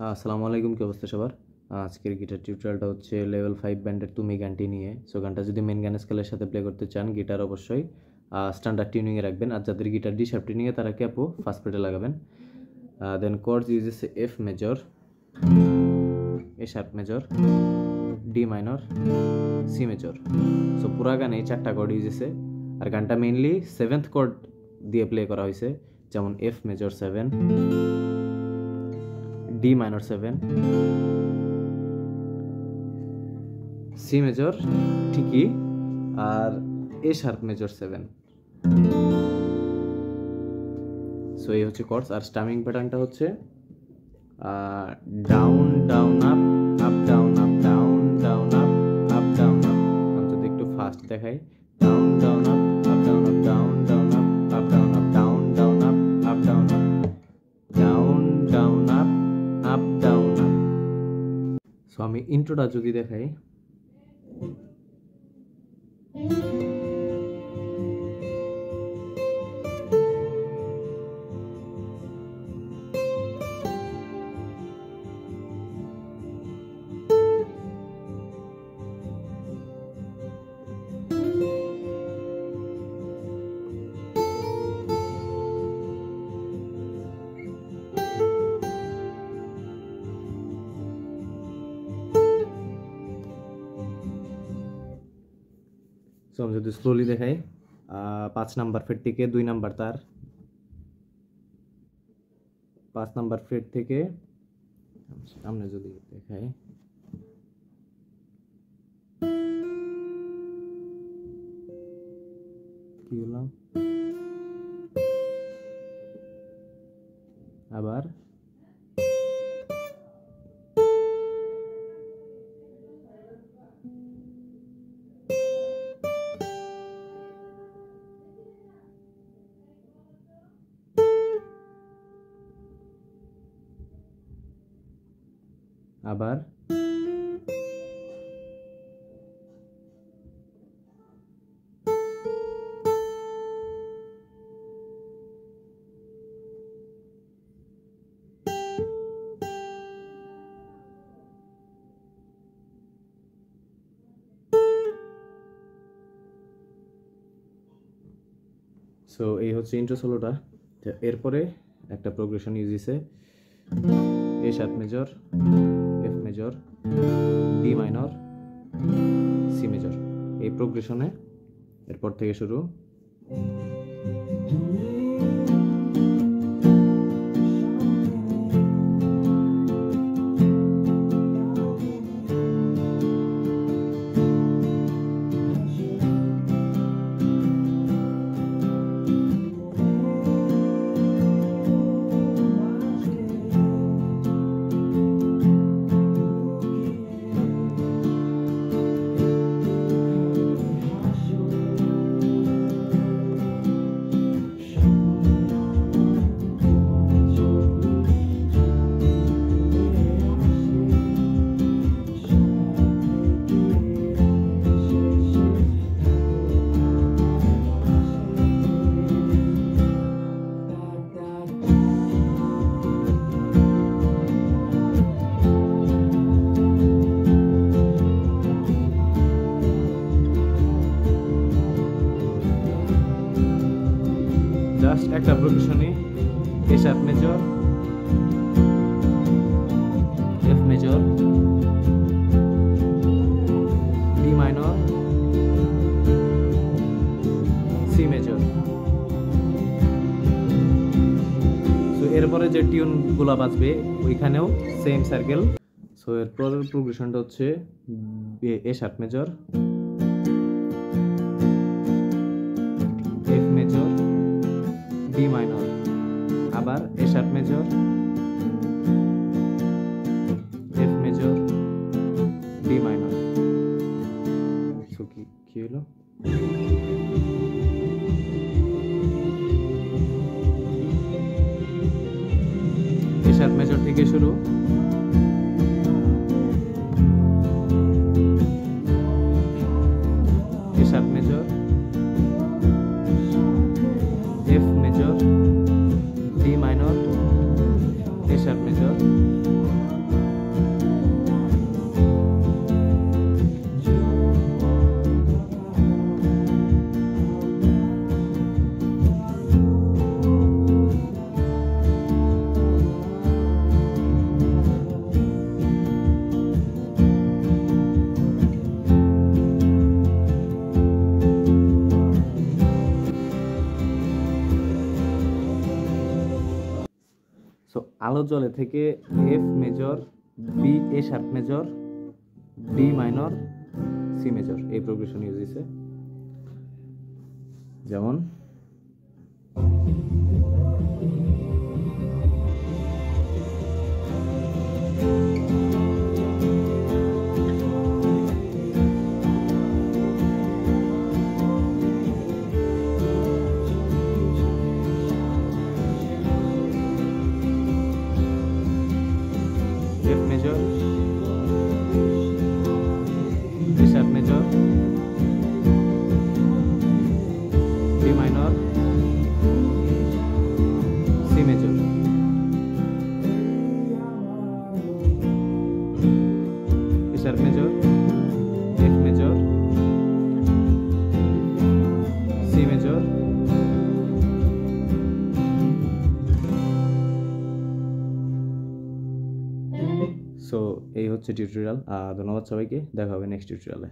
আসসালামু আলাইকুম, কি অবস্থা সবার? আজকের গিটার টিউটোরিয়ালটা হচ্ছে লেভেল 5 ব্যান্ডের তুমি গানটি নিয়ে। সো গানটা যদি মেন গানের স্কেলের সাথে প্লে করতে চান, গিটার অবশ্যই স্ট্যান্ডার্ড টিউনিংয়ে রাখবেন। আর যাদের গিটার ডি শার্প টিউনিংয়ে তারা ক্যাপো ফার্স্ট ফ্রেটে লাগাবেন। Then chords uses F major, A sharp major, D minor, C major. So পুরা গানে এই 4টা কর্ড ইউজেছে। আর গানটা মেইনলি 7th কর্ড দিয়ে প্লে করা হয়েছে, যেমন F major 7, D minor 7, C major ঠিকই, আর এ শার্প মেজর 7। সো এই হচ্ছে কর্ডস। আর স্টামিং প্যাটার্নটা হচ্ছে down down up up down up down down up up down up. আমি যদি একটু ফাস্ট দেখাই, down down up up down up down down up up down up down down up up down up down down up up down up. So আমি ইন্ট্রোটা যদি দেখাই, so আমি যদি slowly দেখাই, 5 নাম্বার ফ্রেট থেকে 2 নাম্বার তার, 5 number freight থেকে সামনে যদি দেখাই, কি হলো, আবার আবার সো এই হচ্ছে ইন্ট্রো সোলোটা। এরপরে একটা প্রোগ্রেশন ইউজ হয়েছে, A sharp major, F major, D minor, C major. এই প্রোগ্রেশনে এরপর থেকে শুরু। জাস্ট একটা প্রোগ্রেশনই, A sharp major, F major, D minor, C major. So এরপরে যে টিউনগুলো বাজবে ওইখানেও সেম সার্কেল। সো এর পরের প্রোগ্রেশনটা হচ্ছে A sharp major, F major, D minor, আবার A sharp major, F major, D minor. So কি হলো, এ শার্প মেজর থেকে শুরু, A sharp major, F major, D minor, আলো জ্বলে থেকে F major, B A sharp major, D minor, C major, এই progression use হয়েছে। যেমন F major, A sharp major, D minor, C major. A sharp major, F major, C major, so এই হচ্ছে tutorial. ধন্যবাদ সবাইকে, দেখা হবে নেক্সট টিউটোরিয়ালে।